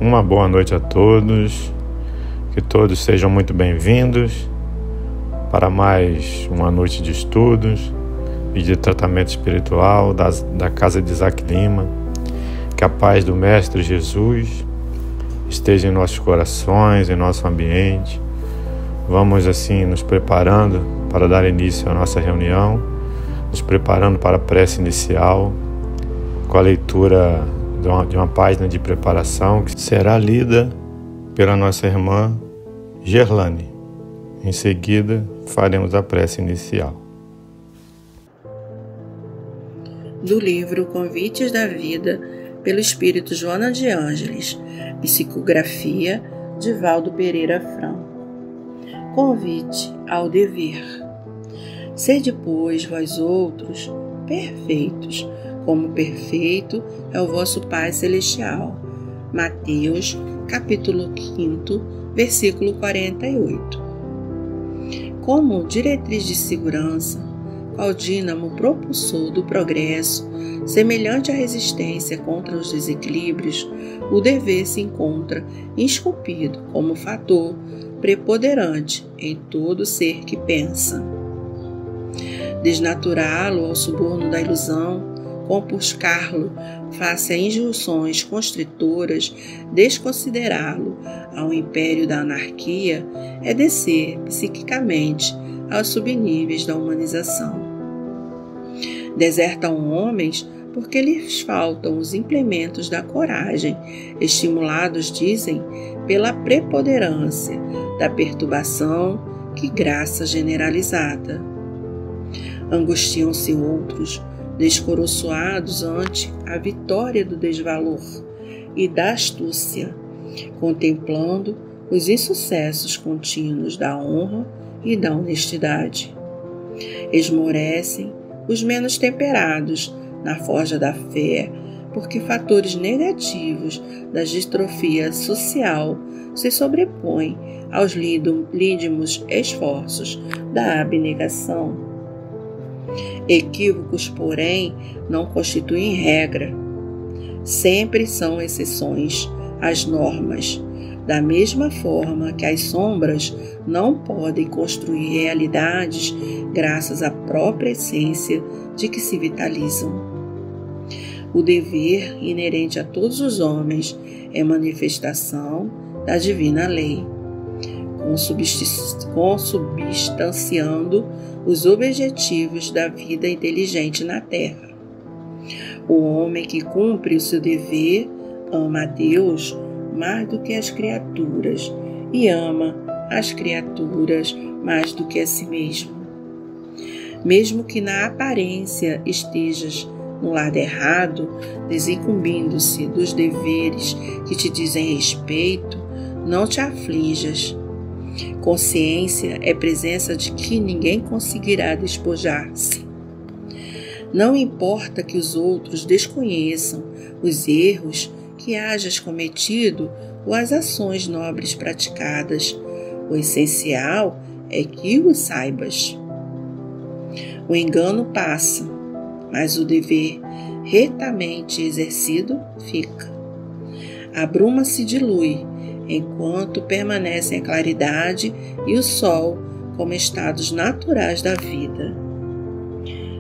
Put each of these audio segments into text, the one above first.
Uma boa noite a todos, que todos sejam muito bem-vindos para mais uma noite de estudos e de tratamento espiritual da Casa de Isaac Lima. Que a paz do Mestre Jesus esteja em nossos corações, em nosso ambiente. Vamos assim nos preparando para dar início à nossa reunião, nos preparando para a prece inicial, com a leitura de uma página de preparação que será lida pela nossa irmã Gerlane. Em seguida, faremos a prece inicial. Do livro Convites da Vida, pelo Espírito Joana de Ângeles, psicografia de Valdo Pereira Franco. Convite ao dever. Sede, pois, vós outros, perfeitos, como perfeito é o vosso Pai Celestial. Mateus, capítulo 5, versículo 48. Como diretriz de segurança, qual dínamo propulsor do progresso, semelhante à resistência contra os desequilíbrios, o dever se encontra esculpido como fator preponderante em todo ser que pensa. Desnaturá-lo ao suborno da ilusão, compuscar-lo face a injunções constritoras, desconsiderá-lo ao império da anarquia, é descer psiquicamente aos subníveis da humanização. Desertam homens porque lhes faltam os implementos da coragem, estimulados, dizem, pela preponderância da perturbação que graça generalizada. Angustiam-se outros, descoroçoados ante a vitória do desvalor e da astúcia, contemplando os insucessos contínuos da honra e da honestidade. Esmorecem os menos temperados na forja da fé, porque fatores negativos da distrofia social se sobrepõem aos lídimos esforços da abnegação. Equívocos, porém, não constituem regra. Sempre são exceções às normas, da mesma forma que as sombras não podem construir realidades graças à própria essência de que se vitalizam. O dever inerente a todos os homens é manifestação da divina lei, consubstanciando os objetivos da vida inteligente na Terra. O homem que cumpre o seu dever ama a Deus mais do que as criaturas e ama as criaturas mais do que a si mesmo. Mesmo que na aparência estejas no lado errado, desincumbindo-se dos deveres que te dizem respeito, não te aflijas. Consciência é presença de que ninguém conseguirá despojar-se. Não importa que os outros desconheçam os erros que hajas cometido ou as ações nobres praticadas. O essencial é que os saibas. O engano passa, mas o dever retamente exercido fica. A bruma se dilui, enquanto permanecem a claridade e o sol como estados naturais da vida.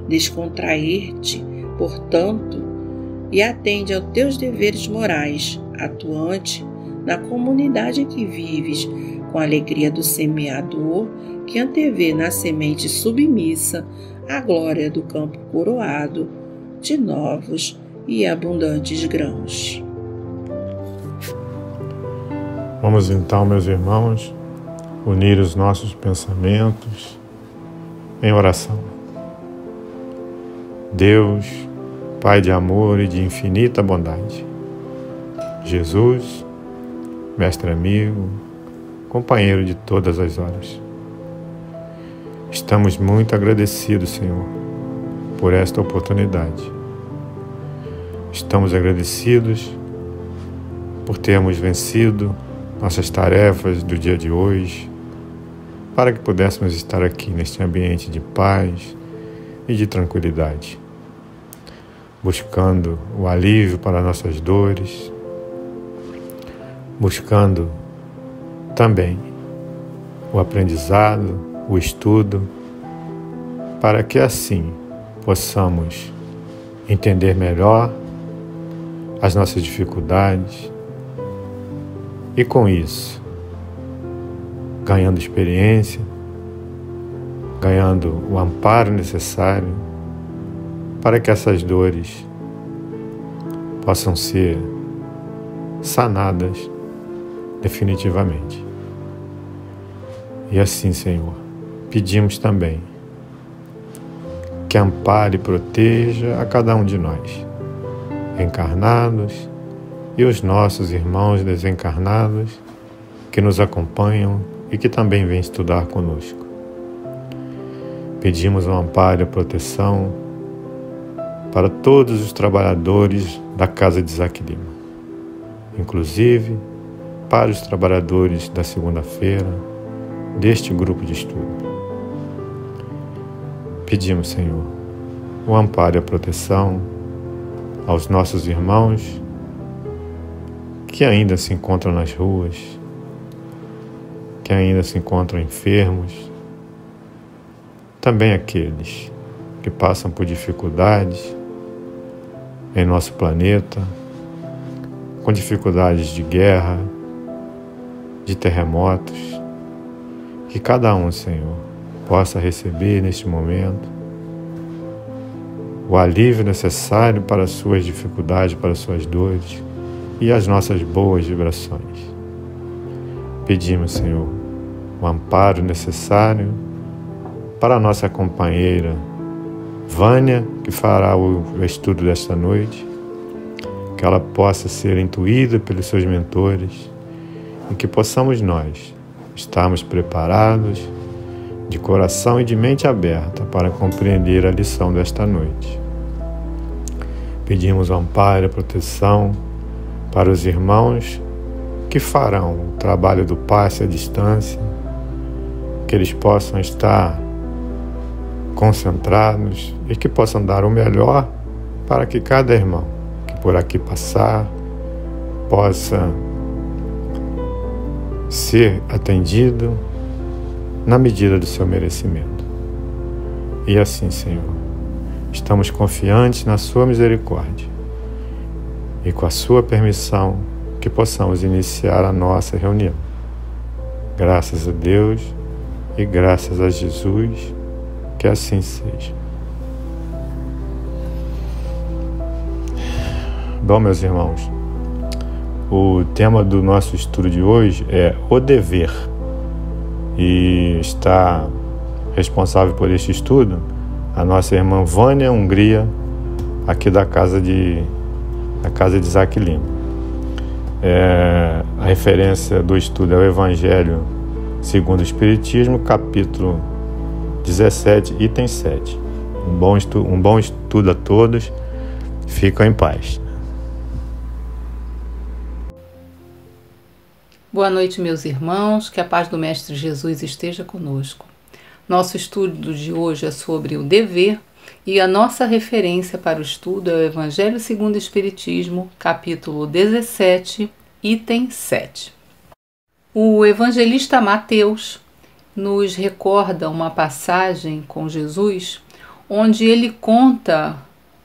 Descontrair-te, portanto, e atende aos teus deveres morais, atuante na comunidade em que vives, com a alegria do semeador que antevê na semente submissa a glória do campo coroado de novos e abundantes grãos. Vamos então, meus irmãos, unir os nossos pensamentos em oração. Deus, Pai de amor e de infinita bondade, Jesus, Mestre amigo, companheiro de todas as horas, estamos muito agradecidos, Senhor, por esta oportunidade. Estamos agradecidos por termos vencido nossas tarefas do dia de hoje, para que pudéssemos estar aqui neste ambiente de paz e de tranquilidade, buscando o alívio para nossas dores, buscando também o aprendizado, o estudo, para que assim possamos entender melhor as nossas dificuldades e, com isso, ganhando experiência, ganhando o amparo necessário para que essas dores possam ser sanadas definitivamente. E assim, Senhor, pedimos também que ampare e proteja a cada um de nós, encarnados e os nossos irmãos desencarnados que nos acompanham e que também vêm estudar conosco. Pedimos um amparo e proteção para todos os trabalhadores da Casa de Isaac Lima, inclusive para os trabalhadores da segunda-feira deste grupo de estudo. Pedimos, Senhor, o amparo e a proteção aos nossos irmãos que ainda se encontram nas ruas, que ainda se encontram enfermos, também aqueles que passam por dificuldades em nosso planeta, com dificuldades de guerra, de terremotos, que cada um, Senhor, possa receber neste momento o alívio necessário para as suas dificuldades, para as suas dores e as nossas boas vibrações. Pedimos, Senhor, o amparo necessário para a nossa companheira Vânia, que fará o estudo desta noite, que ela possa ser intuída pelos seus mentores e que possamos nós estarmos preparados de coração e de mente aberta para compreender a lição desta noite. Pedimos o amparo e a proteção para os irmãos que farão o trabalho do passe à distância, que eles possam estar concentrados e que possam dar o melhor para que cada irmão que por aqui passar possa ser atendido na medida do seu merecimento. E assim, Senhor, estamos confiantes na sua misericórdia e com a sua permissão que possamos iniciar a nossa reunião. Graças a Deus e graças a Jesus, que assim seja. Bom, meus irmãos, o tema do nosso estudo de hoje é o dever. E está responsável por este estudo a nossa irmã Vânia Hungria, aqui da casa de Isaac Lima. A referência do estudo é o Evangelho segundo o Espiritismo, capítulo 17, item 7. Um bom estudo a todos. Fiquem em paz. Boa noite, meus irmãos, que a paz do Mestre Jesus esteja conosco. Nosso estudo de hoje é sobre o dever e a nossa referência para o estudo é o Evangelho segundo o Espiritismo, capítulo 17, item 7. O evangelista Mateus nos recorda uma passagem com Jesus onde ele conta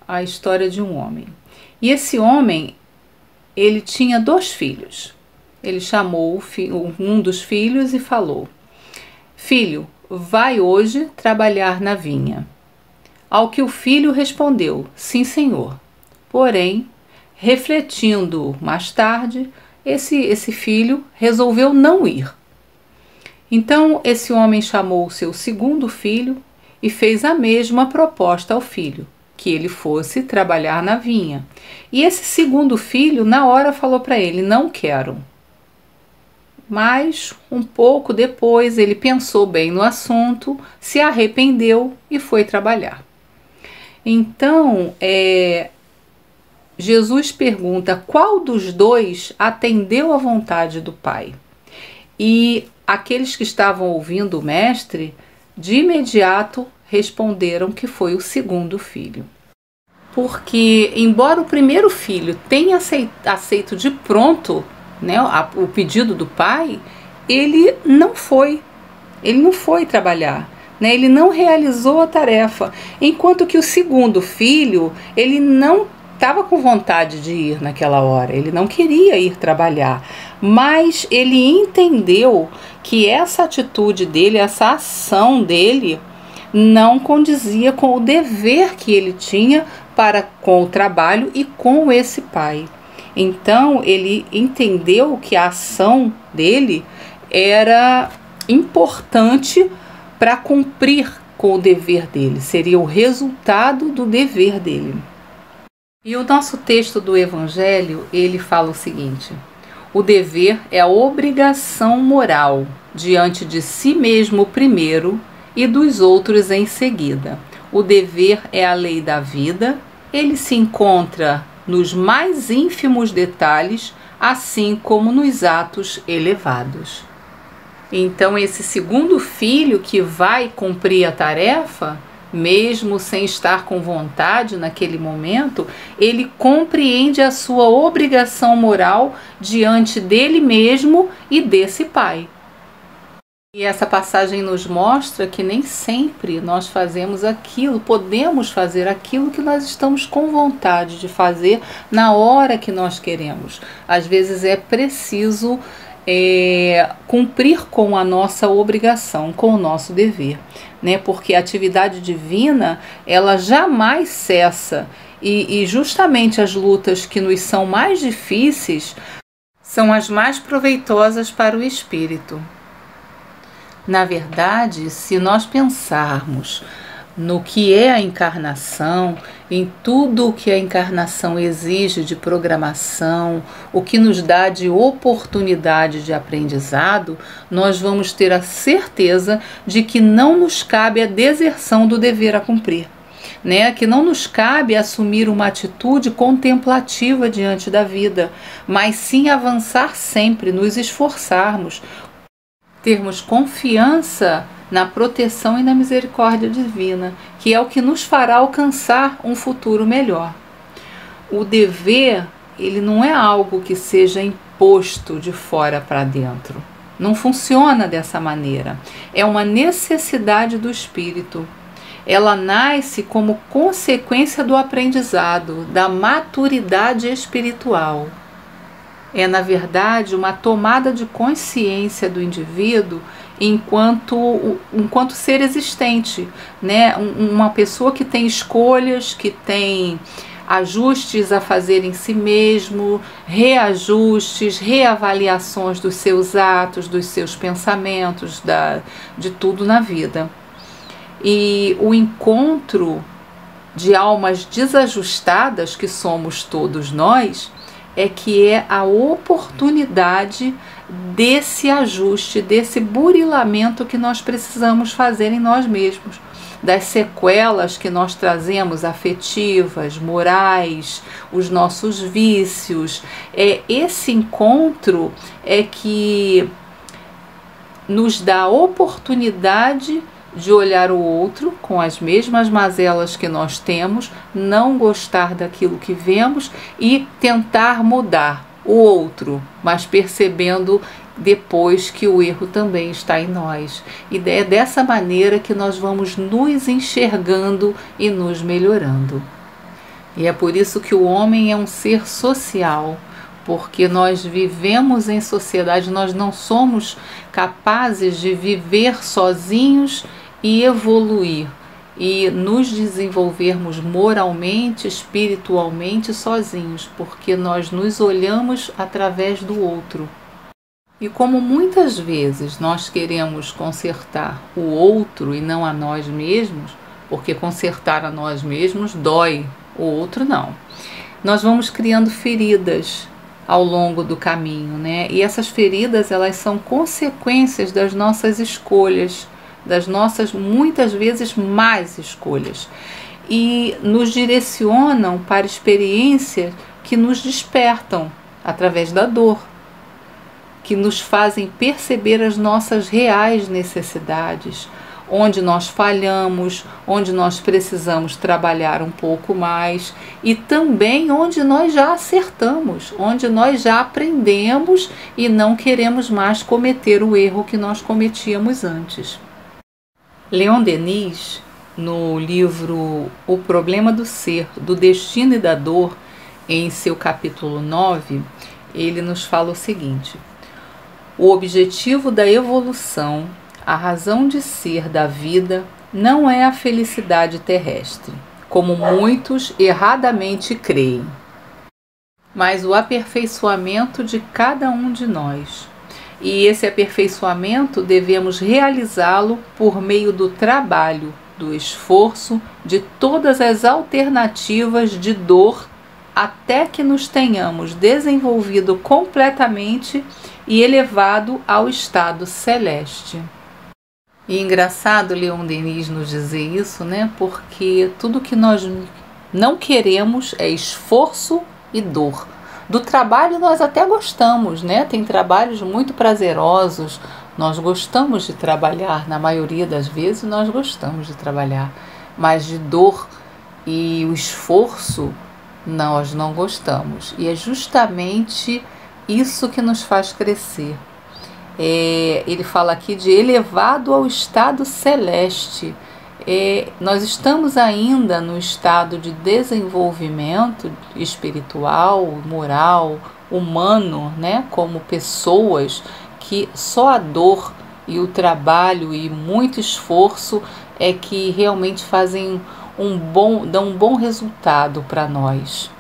a história de um homem. E esse homem, ele tinha 2 filhos. Ele chamou um dos filhos e falou: "Filho, vai hoje trabalhar na vinha." Ao que o filho respondeu: "Sim, senhor." Porém, refletindo mais tarde, esse filho resolveu não ir. Então, esse homem chamou o seu segundo filho e fez a mesma proposta ao filho, que ele fosse trabalhar na vinha. E esse segundo filho, na hora, falou para ele: "Não quero." Mas, um pouco depois, ele pensou bem no assunto, se arrependeu e foi trabalhar. Então, Jesus pergunta qual dos 2 atendeu à vontade do Pai. E aqueles que estavam ouvindo o mestre, de imediato responderam que foi o segundo filho. Porque, embora o primeiro filho tenha aceito de pronto né, o pedido do pai, ele não foi trabalhar, né? Ele não realizou a tarefa, enquanto que o segundo filho, ele não estava com vontade de ir naquela hora, ele não queria ir trabalhar, mas ele entendeu que essa atitude dele, essa ação dele, não condizia com o dever que ele tinha para com o trabalho e com esse pai. Então ele entendeu que a ação dele era importante para cumprir com o dever dele, seria o resultado do dever dele. E o nosso texto do Evangelho, ele fala o seguinte: o dever é a obrigação moral diante de si mesmo primeiro e dos outros em seguida. O dever é a lei da vida, ele se encontra nos mais ínfimos detalhes, assim como nos atos elevados. Então, esse segundo filho que vai cumprir a tarefa, mesmo sem estar com vontade naquele momento, ele compreende a sua obrigação moral diante dele mesmo e desse pai. E essa passagem nos mostra que nem sempre nós fazemos aquilo, podemos fazer aquilo que nós estamos com vontade de fazer na hora que nós queremos. Às vezes é preciso cumprir com a nossa obrigação, com o nosso dever, né? Porque a atividade divina, ela jamais cessa, e justamente as lutas que nos são mais difíceis são as mais proveitosas para o espírito. Na verdade, se nós pensarmos no que é a encarnação, em tudo o que a encarnação exige de programação, o que nos dá de oportunidade de aprendizado, nós vamos ter a certeza de que não nos cabe a deserção do dever a cumprir, né? Que não nos cabe assumir uma atitude contemplativa diante da vida, mas sim avançar sempre, nos esforçarmos, termos confiança na proteção e na misericórdia divina, que é o que nos fará alcançar um futuro melhor. O dever, ele não é algo que seja imposto de fora para dentro. Não funciona dessa maneira. É uma necessidade do espírito. Ela nasce como consequência do aprendizado, da maturidade espiritual. É, na verdade, uma tomada de consciência do indivíduo enquanto ser existente, né? Uma pessoa que tem escolhas, que tem ajustes a fazer em si mesmo, reajustes, reavaliações dos seus atos, dos seus pensamentos, de tudo na vida. E o encontro de almas desajustadas, que somos todos nós, é que é a oportunidade desse ajuste, desse burilamento que nós precisamos fazer em nós mesmos, das sequelas que nós trazemos afetivas, morais, os nossos vícios. Esse encontro é que nos dá a oportunidade de olhar o outro com as mesmas mazelas que nós temos, não gostar daquilo que vemos e tentar mudar o outro, mas percebendo depois que o erro também está em nós. E é dessa maneira que nós vamos nos enxergando e nos melhorando. E é por isso que o homem é um ser social, porque nós vivemos em sociedade, nós não somos capazes de viver sozinhos e evoluir e nos desenvolvermos moralmente, espiritualmente sozinhos, porque nós nos olhamos através do outro. E como muitas vezes nós queremos consertar o outro e não a nós mesmos, porque consertar a nós mesmos dói, o outro não. Nós vamos criando feridas ao longo do caminho, né? E essas feridas, elas são consequências das nossas escolhas, das nossas, muitas vezes, más escolhas, e nos direcionam para experiências que nos despertam através da dor, que nos fazem perceber as nossas reais necessidades, onde nós falhamos, onde nós precisamos trabalhar um pouco mais e também onde nós já acertamos, onde nós já aprendemos e não queremos mais cometer o erro que nós cometíamos antes. Leon Denis, no livro O Problema do Ser, do Destino e da Dor, em seu capítulo 9, ele nos fala o seguinte: o objetivo da evolução, a razão de ser da vida, não é a felicidade terrestre, como muitos erradamente creem, mas o aperfeiçoamento de cada um de nós. E esse aperfeiçoamento devemos realizá-lo por meio do trabalho, do esforço, de todas as alternativas de dor, até que nos tenhamos desenvolvido completamente e elevado ao estado celeste. E engraçado Leon Denis nos dizer isso, né? Porque tudo que nós não queremos é esforço e dor. Do trabalho nós até gostamos, né? Tem trabalhos muito prazerosos, nós gostamos de trabalhar, na maioria das vezes nós gostamos de trabalhar, mas de dor e o esforço nós não gostamos. E é justamente isso que nos faz crescer. Ele fala aqui de elevado ao estado celeste. Nós estamos ainda no estado de desenvolvimento espiritual, moral, humano, né? Como pessoas que só a dor e o trabalho e muito esforço é que realmente fazem dão um bom resultado para nós.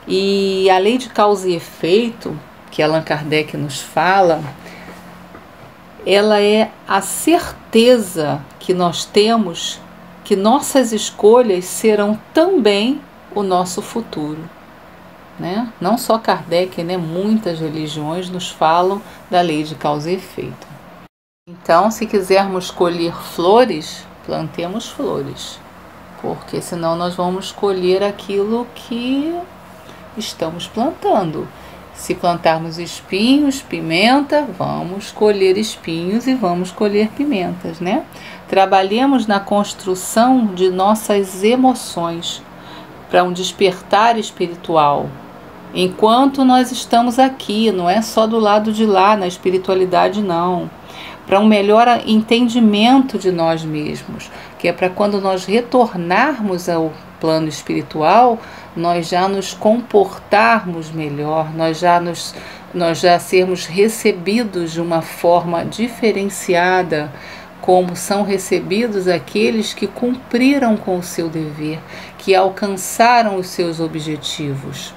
E a lei de causa e efeito, que Allan Kardec nos fala, ela é a certeza que nós temos que nossas escolhas serão também o nosso futuro, né? Não só Kardec, né? Muitas religiões nos falam da lei de causa e efeito. Então, se quisermos colher flores, plantemos flores, porque senão nós vamos colher aquilo que estamos plantando. Se plantarmos espinhos, pimenta, vamos colher espinhos e vamos colher pimentas, né? Trabalhemos na construção de nossas emoções para um despertar espiritual. Enquanto nós estamos aqui, não é só do lado de lá, na espiritualidade, não. Para um melhor entendimento de nós mesmos, que é para quando nós retornarmos ao plano espiritual, nós já nos comportarmos melhor, nós já sermos recebidos de uma forma diferenciada, como são recebidos aqueles que cumpriram com o seu dever, que alcançaram os seus objetivos.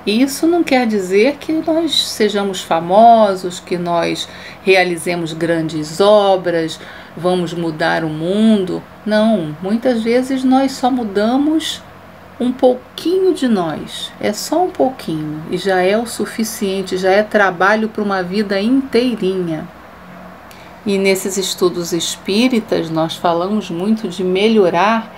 E isso não quer dizer que nós sejamos famosos, que nós realizemos grandes obras, vamos mudar o mundo. Não, muitas vezes nós só mudamos um pouquinho de nós, é só um pouquinho, e já é o suficiente, já é trabalho para uma vida inteirinha. E nesses estudos espíritas nós falamos muito de melhorar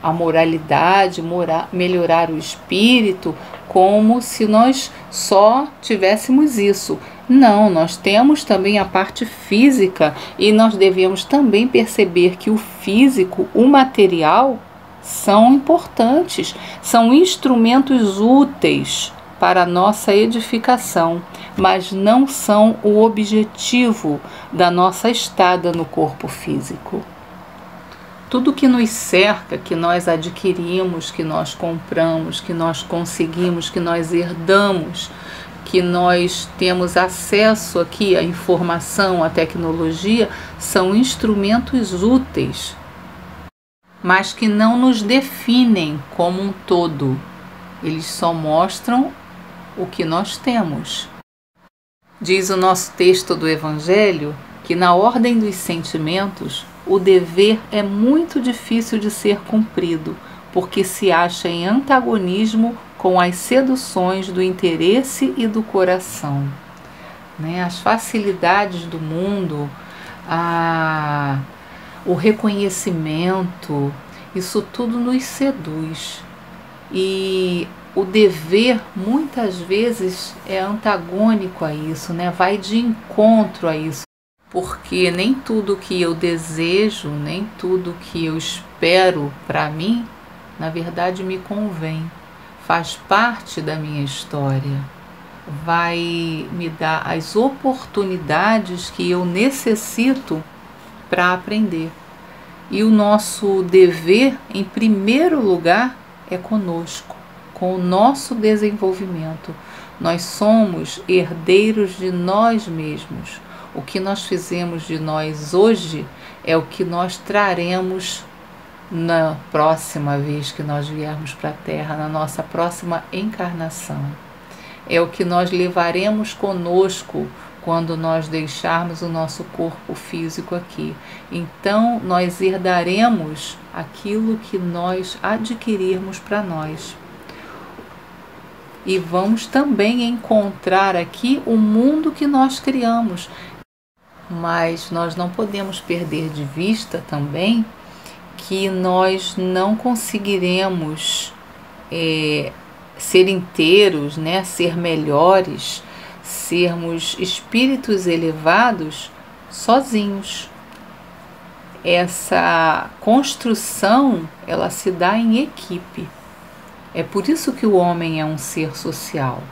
a moralidade, melhorar o espírito, como se nós só tivéssemos isso. Não, nós temos também a parte física e nós devemos também perceber que o físico, o material, são importantes, são instrumentos úteis para a nossa edificação, mas não são o objetivo da nossa estada no corpo físico. Tudo que nos cerca, que nós adquirimos, que nós compramos, que nós conseguimos, que nós herdamos, que nós temos acesso aqui à informação, à tecnologia, são instrumentos úteis, mas que não nos definem como um todo. Eles só mostram o que nós temos. Diz o nosso texto do Evangelho que na ordem dos sentimentos, o dever é muito difícil de ser cumprido, porque se acha em antagonismo com as seduções do interesse e do coração. As facilidades do mundo, o reconhecimento, isso tudo nos seduz. E o dever muitas vezes é antagônico a isso, vai de encontro a isso. porque nem tudo que eu desejo, nem tudo que eu espero para mim, na verdade me convém, faz parte da minha história, vai me dar as oportunidades que eu necessito para aprender. E o nosso dever, em primeiro lugar, é conosco, com o nosso desenvolvimento. Nós somos herdeiros de nós mesmos. O que nós fizemos de nós hoje é o que nós traremos na próxima vez que nós viermos para a Terra, na nossa próxima encarnação. É o que nós levaremos conosco quando nós deixarmos o nosso corpo físico aqui. Então, nós herdaremos aquilo que nós adquirirmos para nós. E vamos também encontrar aqui o mundo que nós criamos. Mas nós não podemos perder de vista também que nós não conseguiremos ser inteiros, né? Ser melhores, sermos espíritos elevados sozinhos. Essa construção, ela se dá em equipe. É por isso que o homem é um ser social.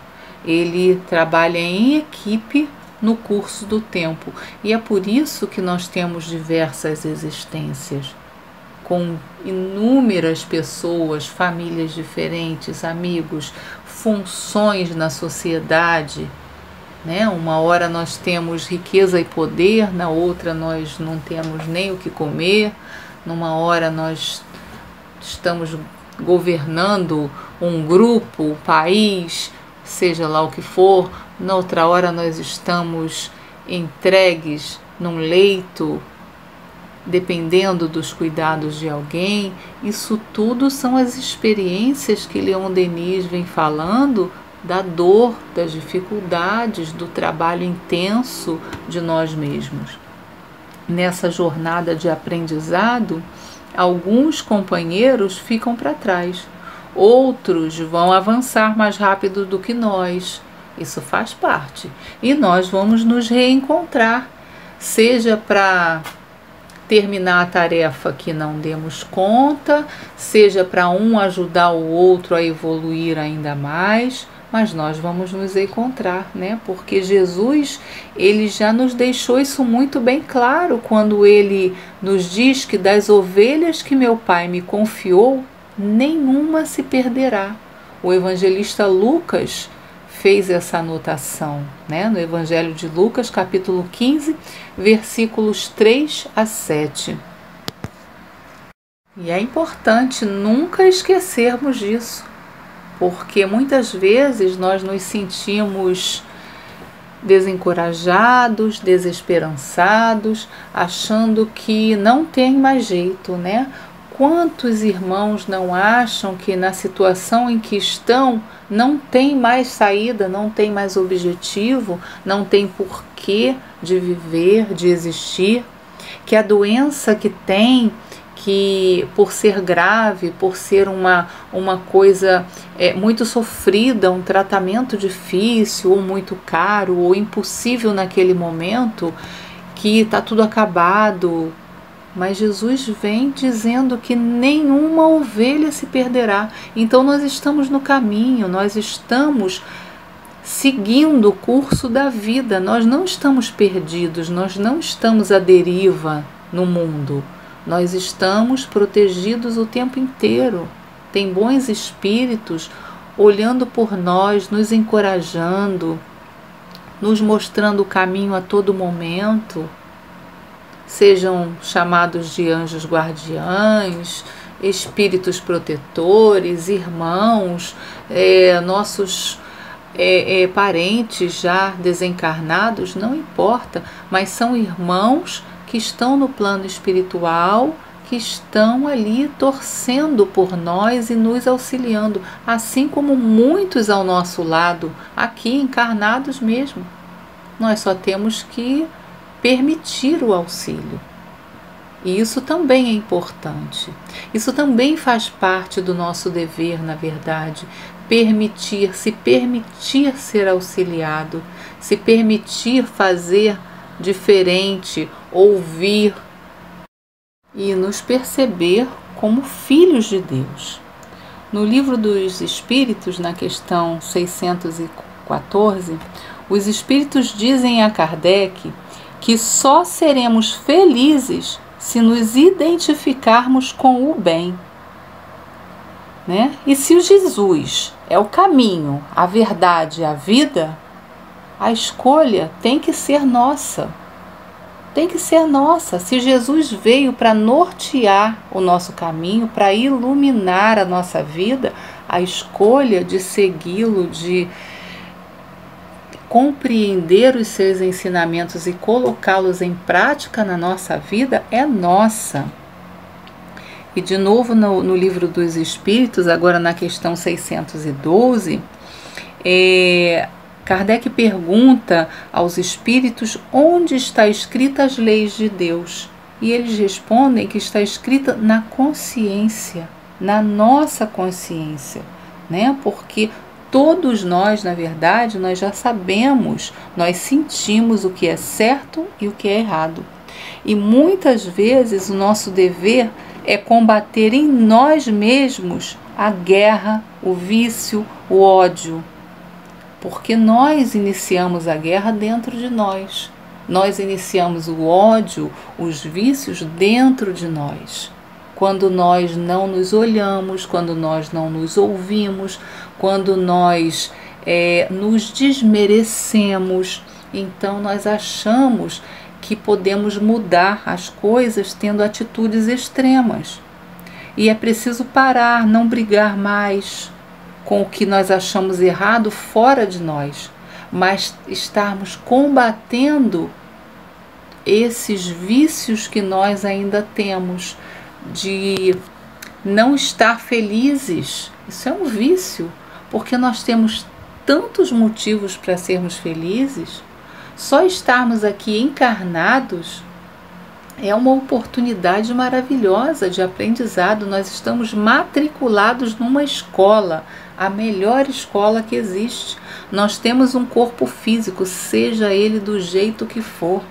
Ele trabalha em equipe no curso do tempo. E é por isso que nós temos diversas existências, com inúmeras pessoas, famílias diferentes, amigos, funções na sociedade, né? Uma hora nós temos riqueza e poder, na outra nós não temos nem o que comer, numa hora nós estamos governando um grupo, um país, seja lá o que for, na outra hora nós estamos entregues num leito, dependendo dos cuidados de alguém. Isso tudo são as experiências que Leon Denis vem falando da dor, das dificuldades, do trabalho intenso de nós mesmos. Nessa jornada de aprendizado, alguns companheiros ficam para trás, outros vão avançar mais rápido do que nós. Isso faz parte. E nós vamos nos reencontrar, seja para terminar a tarefa que não demos conta, seja para um ajudar o outro a evoluir ainda mais, mas nós vamos nos encontrar, né? Porque Jesus, ele já nos deixou isso muito bem claro quando ele nos diz que das ovelhas que meu Pai me confiou, nenhuma se perderá. O evangelista Lucas fez essa anotação, né? No Evangelho de Lucas, capítulo 15, versículos 3 a 7. E é importante nunca esquecermos disso, porque muitas vezes nós nos sentimos desencorajados, desesperançados, achando que não tem mais jeito, né? Quantos irmãos não acham que na situação em que estão não tem mais saída, não tem mais objetivo, não tem porquê de viver, de existir, que a doença que tem, que por ser grave, por ser uma coisa muito sofrida, um tratamento difícil, ou muito caro, ou impossível naquele momento, que está tudo acabado. Mas Jesus vem dizendo que nenhuma ovelha se perderá. Então nós estamos no caminho, nós estamos seguindo o curso da vida, nós não estamos perdidos, nós não estamos à deriva no mundo. Nós estamos protegidos o tempo inteiro. Tem bons espíritos olhando por nós, nos encorajando, nos mostrando o caminho a todo momento. Sejam chamados de anjos guardiães, espíritos protetores, irmãos, nossos parentes já desencarnados, não importa, mas são irmãos que estão no plano espiritual, que estão ali torcendo por nós e nos auxiliando, assim como muitos ao nosso lado, aqui encarnados mesmo. Nós só temos que permitir o auxílio. E isso também é importante. Isso também faz parte do nosso dever, na verdade. Se permitir ser auxiliado, se permitir fazer diferente, ouvir e nos perceber como filhos de Deus. No Livro dos Espíritos, na questão 614, os Espíritos dizem a Kardec que só seremos felizes se nos identificarmos com o bem. Né? E se o Jesus é o caminho, a verdade, a vida, a escolha tem que ser nossa. Tem que ser nossa. Se Jesus veio para nortear o nosso caminho, para iluminar a nossa vida, a escolha de segui-lo, de compreender os seus ensinamentos e colocá-los em prática na nossa vida é nossa. E de novo no Livro dos Espíritos, agora na questão 612, Kardec pergunta aos espíritos onde está escrita as leis de Deus. E eles respondem que está escrita na consciência, na nossa consciência, né? Porque todos nós, na verdade, nós já sabemos, nós sentimos o que é certo e o que é errado. E muitas vezes o nosso dever é combater em nós mesmos a guerra, o vício, o ódio. Porque nós iniciamos a guerra dentro de nós. Nós iniciamos o ódio, os vícios dentro de nós. Quando nós não nos olhamos, quando nós não nos ouvimos, quando nós nos desmerecemos, então nós achamos que podemos mudar as coisas tendo atitudes extremas. E é preciso parar, não brigar mais com o que nós achamos errado fora de nós, mas estarmos combatendo esses vícios que nós ainda temos, de não estar felizes. Isso é um vício, porque nós temos tantos motivos para sermos felizes. Só estarmos aqui encarnados é uma oportunidade maravilhosa de aprendizado. Nós estamos matriculados numa escola, a melhor escola que existe. Nós temos um corpo físico, seja ele do jeito que for.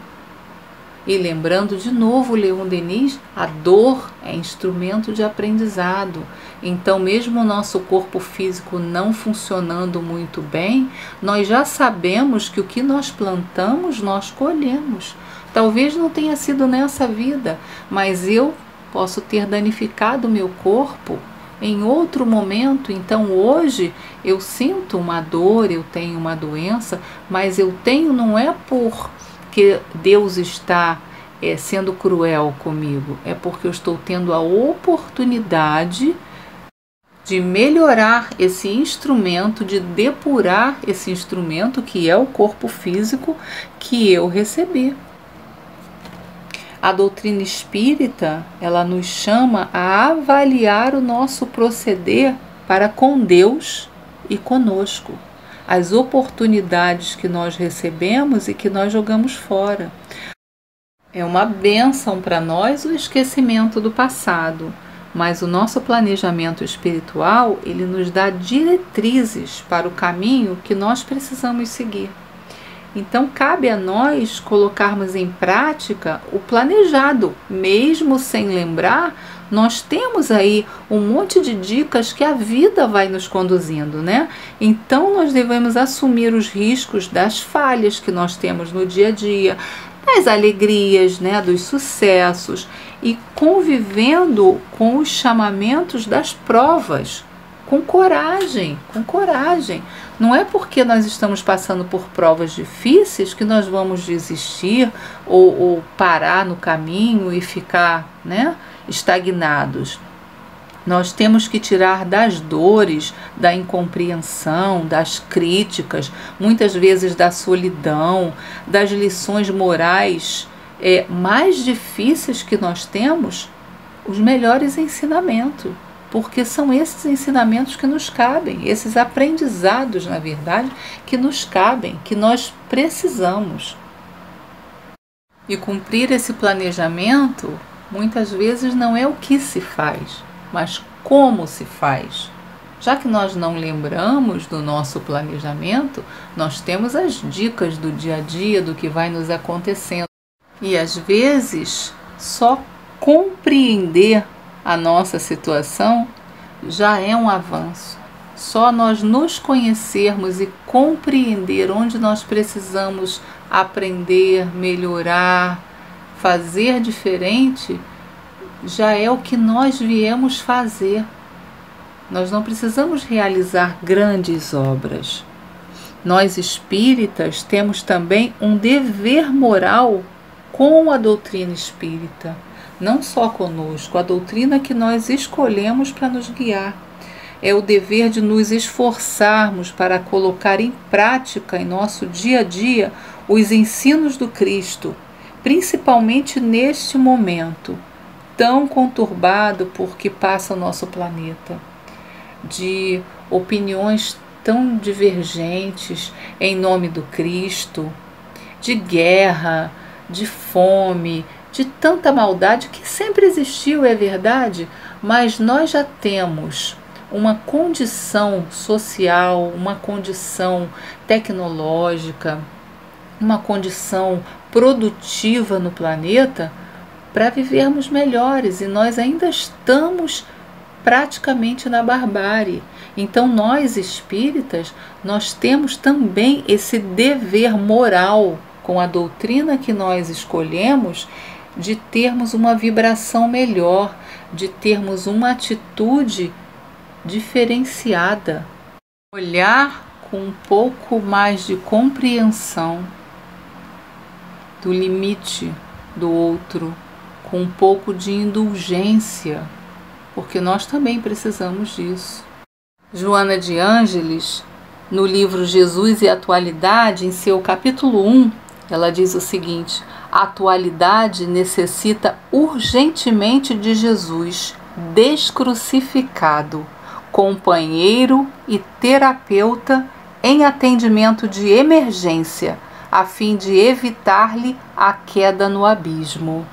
E lembrando de novo Leon Denis, a dor é instrumento de aprendizado. Então, mesmo o nosso corpo físico não funcionando muito bem, nós já sabemos que o que nós plantamos, nós colhemos. Talvez não tenha sido nessa vida, mas eu posso ter danificado o meu corpo em outro momento. Então, hoje eu sinto uma dor, eu tenho uma doença, mas eu tenho não é porque Deus está sendo cruel comigo, é porque eu estou tendo a oportunidade de melhorar esse instrumento, de depurar esse instrumento que é o corpo físico que eu recebi. A doutrina espírita, ela nos chama a avaliar o nosso proceder para com Deus e conosco, as oportunidades que nós recebemos e que nós jogamos fora. É uma bênção para nós o esquecimento do passado, mas o nosso planejamento espiritual, ele nos dá diretrizes para o caminho que nós precisamos seguir. Então, cabe a nós colocarmos em prática o planejado, mesmo sem lembrar. Nós temos aí um monte de dicas que a vida vai nos conduzindo, né? Então, nós devemos assumir os riscos das falhas que nós temos no dia a dia, das alegrias, né, dos sucessos, e convivendo com os chamamentos das provas, com coragem, com coragem. Não é porque nós estamos passando por provas difíceis que nós vamos desistir ou parar no caminho e ficar, né, estagnados. Nós temos que tirar das dores, da incompreensão, das críticas, muitas vezes da solidão, das lições morais mais difíceis que nós temos, os melhores ensinamentos. Porque são esses ensinamentos que nos cabem, esses aprendizados, na verdade, que nos cabem, que nós precisamos. E cumprir esse planejamento, muitas vezes, não é o que se faz, mas como se faz. Já que nós não lembramos do nosso planejamento, nós temos as dicas do dia a dia, do que vai nos acontecendo. E às vezes, só compreender a nossa situação já é um avanço. Só nós nos conhecermos e compreender onde nós precisamos aprender, melhorar, fazer diferente, já é o que nós viemos fazer. Nós não precisamos realizar grandes obras. Nós espíritas temos também um dever moral com a doutrina espírita. Não só conosco, a doutrina que nós escolhemos para nos guiar. É o dever de nos esforçarmos para colocar em prática em nosso dia a dia os ensinos do Cristo, principalmente neste momento tão conturbado por que passa o nosso planeta, de opiniões tão divergentes em nome do Cristo, de guerra, de fome, de tanta maldade que sempre existiu, é verdade, mas nós já temos uma condição social, uma condição tecnológica, uma condição produtiva no planeta para vivermos melhores, e nós ainda estamos praticamente na barbárie. Então nós espíritas, nós temos também esse dever moral com a doutrina que nós escolhemos de termos uma vibração melhor, de termos uma atitude diferenciada, olhar com um pouco mais de compreensão do limite do outro, com um pouco de indulgência, porque nós também precisamos disso. Joana de Ângeles, no livro Jesus e Atualidade, em seu capítulo 1, ela diz o seguinte: a atualidade necessita urgentemente de Jesus descrucificado, companheiro e terapeuta em atendimento de emergência, a fim de evitar-lhe a queda no abismo.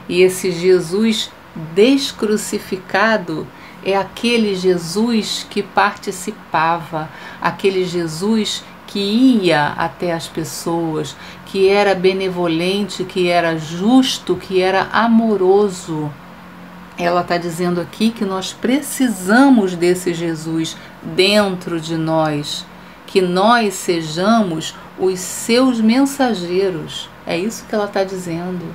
E esse Jesus descrucificado é aquele Jesus que participava, aquele Jesus que ia até as pessoas, que era benevolente, que era justo, que era amoroso. Ela está dizendo aqui que nós precisamos desse Jesus dentro de nós, que nós sejamos os seus mensageiros. É isso que ela está dizendo.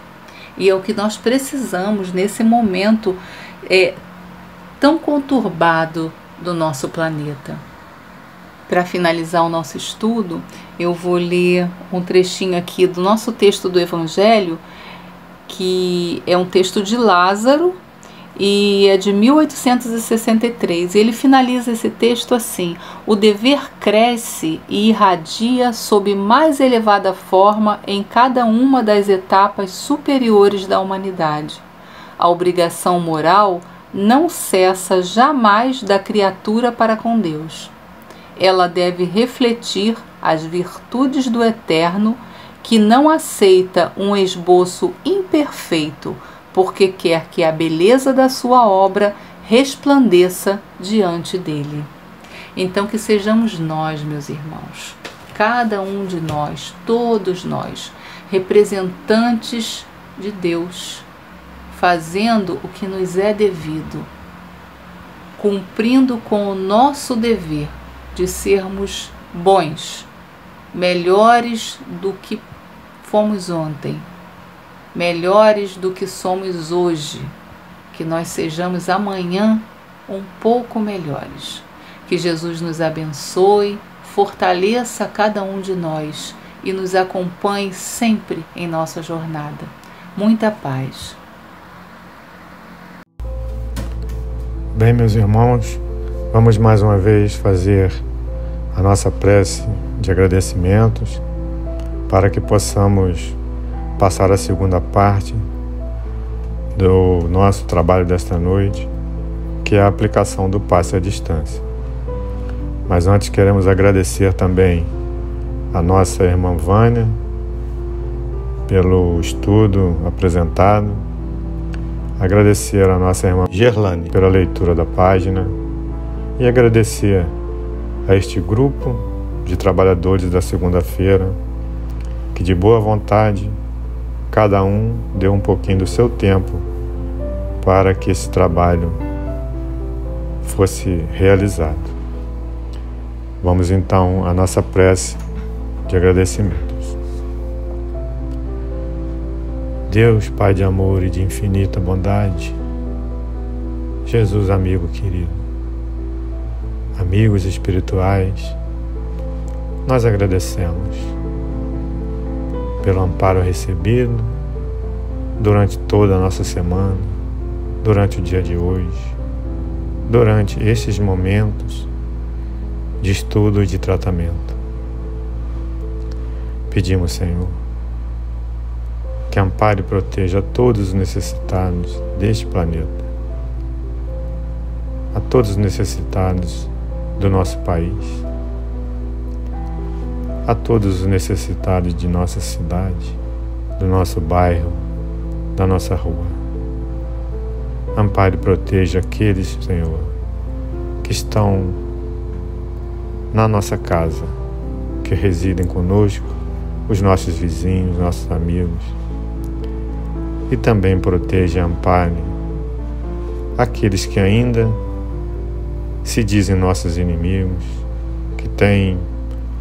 E é o que nós precisamos nesse momento tão conturbado do nosso planeta. Para finalizar o nosso estudo, eu vou ler um trechinho aqui do nosso texto do Evangelho, que é um texto de Lázaro, e é de 1863. Ele finaliza esse texto assim: o dever cresce e irradia sob mais elevada forma em cada uma das etapas superiores da humanidade. A obrigação moral não cessa jamais da criatura para com Deus. Ela deve refletir as virtudes do Eterno, que não aceita um esboço imperfeito, porque quer que a beleza da sua obra resplandeça diante dele. Então que sejamos nós, meus irmãos, cada um de nós, todos nós, representantes de Deus, fazendo o que nos é devido, cumprindo com o nosso dever de sermos bons, melhores do que fomos ontem, melhores do que somos hoje, que nós sejamos amanhã um pouco melhores. Que Jesus nos abençoe, fortaleça cada um de nós e nos acompanhe sempre em nossa jornada. Muita paz. Bem, meus irmãos, vamos mais uma vez fazer a nossa prece de agradecimentos para que possamos passar a segunda parte do nosso trabalho desta noite, que é a aplicação do passe à distância. Mas antes queremos agradecer também a nossa irmã Vânia pelo estudo apresentado, agradecer a nossa irmã Gerlane pela leitura da página e agradecer a este grupo de trabalhadores da segunda-feira que de boa vontade cada um deu um pouquinho do seu tempo para que esse trabalho fosse realizado. Vamos então à nossa prece de agradecimentos. Deus, Pai de amor e de infinita bondade, Jesus, amigo querido, amigos espirituais, nós agradecemos pelo amparo recebido durante toda a nossa semana, durante o dia de hoje, durante estes momentos de estudo e de tratamento. Pedimos, Senhor, que ampare e proteja todos os necessitados deste planeta, a todos os necessitados do nosso país, a todos os necessitados de nossa cidade, do nosso bairro, da nossa rua. Ampare e proteja aqueles, Senhor, que estão na nossa casa, que residem conosco, os nossos vizinhos, nossos amigos. E também proteja e ampare aqueles que ainda se dizem nossos inimigos, que têm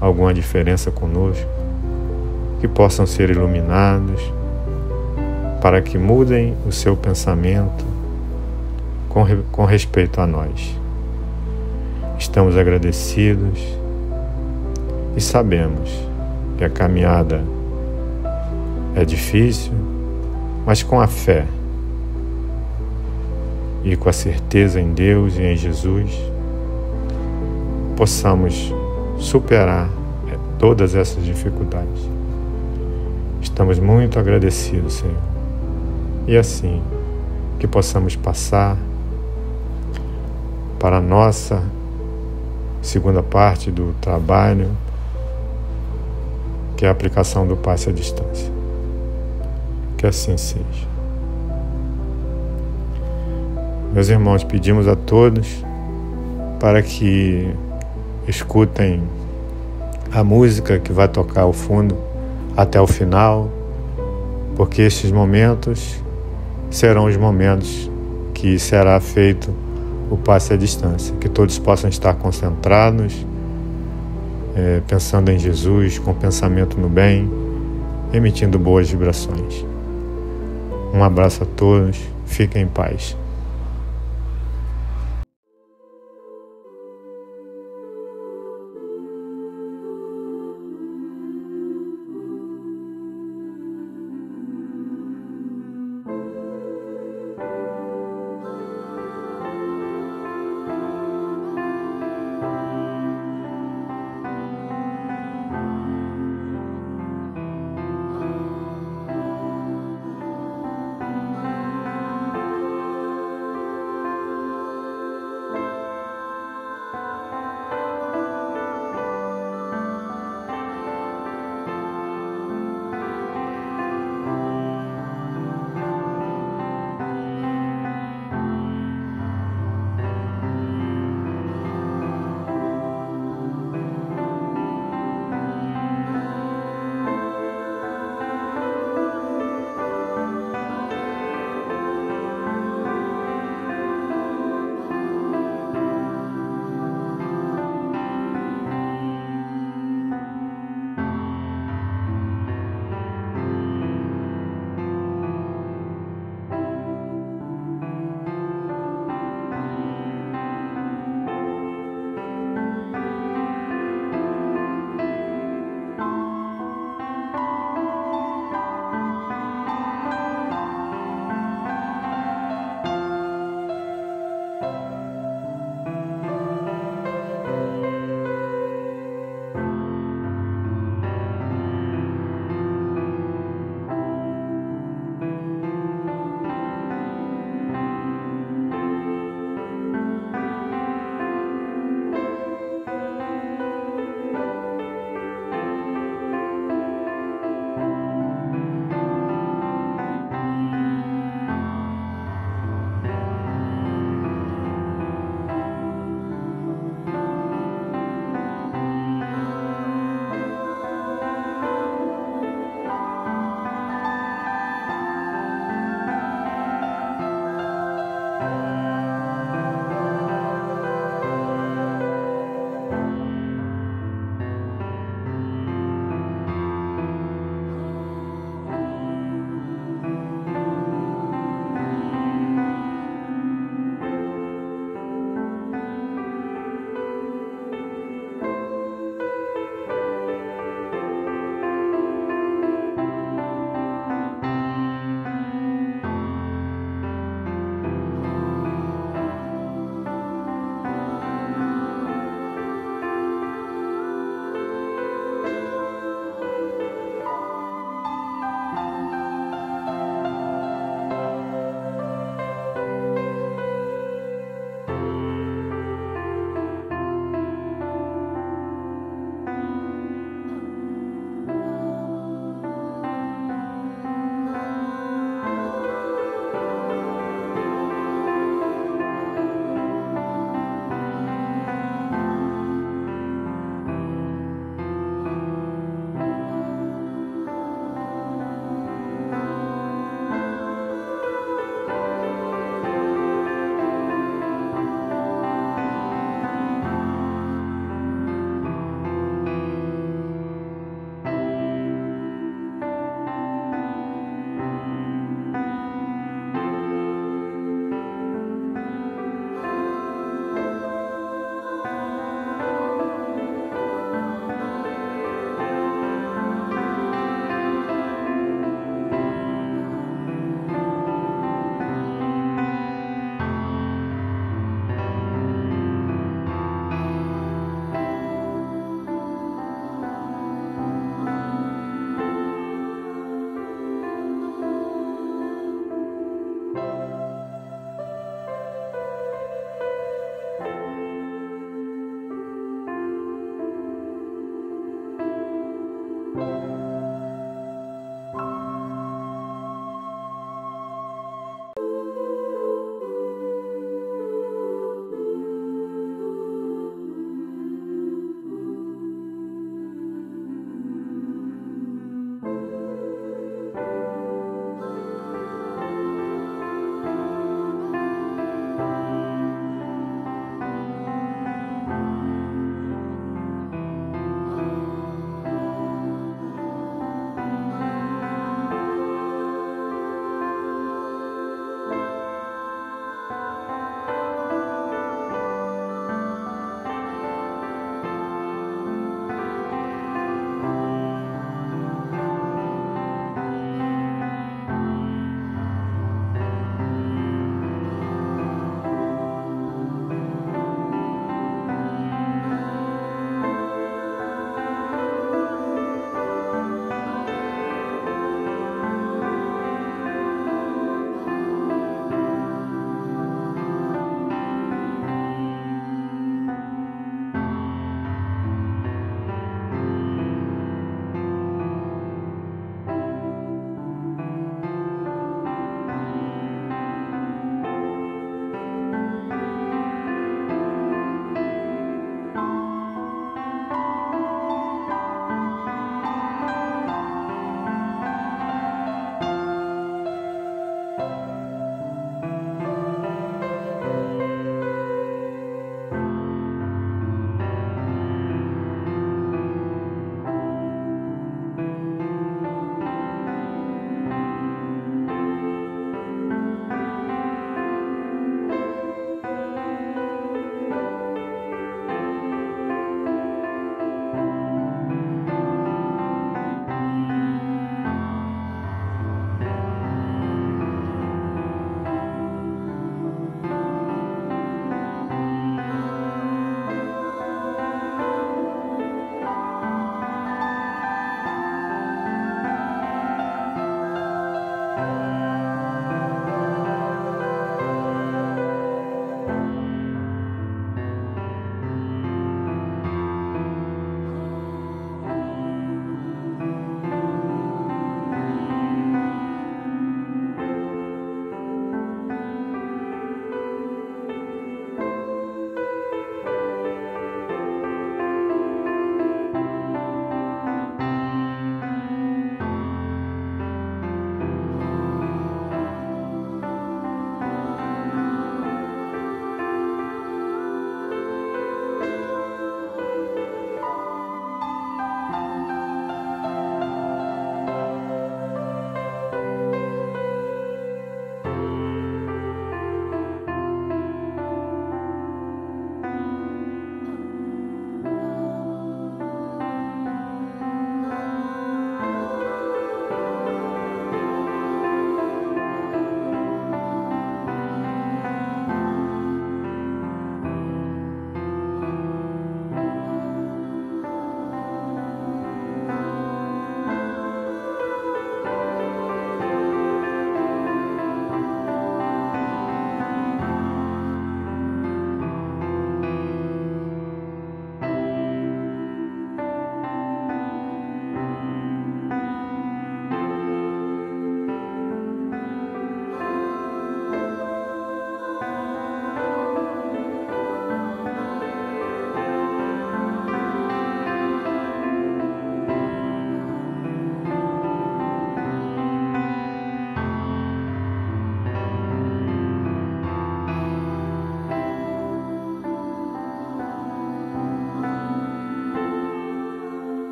alguma diferença conosco, que possam ser iluminados para que mudem o seu pensamento com respeito a nós. Estamos agradecidos e sabemos que a caminhada é difícil, mas com a fé e com a certeza em Deus e em Jesus, possamos superar todas essas dificuldades. Estamos muito agradecidos, Senhor. E assim, que possamos passar para a nossa segunda parte do trabalho, que é a aplicação do passe à distância. Que assim seja. Meus irmãos, pedimos a todos para que escutem a música que vai tocar ao fundo até o final, porque estes momentos serão os momentos que será feito o passe à distância, que todos possam estar concentrados, pensando em Jesus, com pensamento no bem, emitindo boas vibrações. Um abraço a todos, fiquem em paz.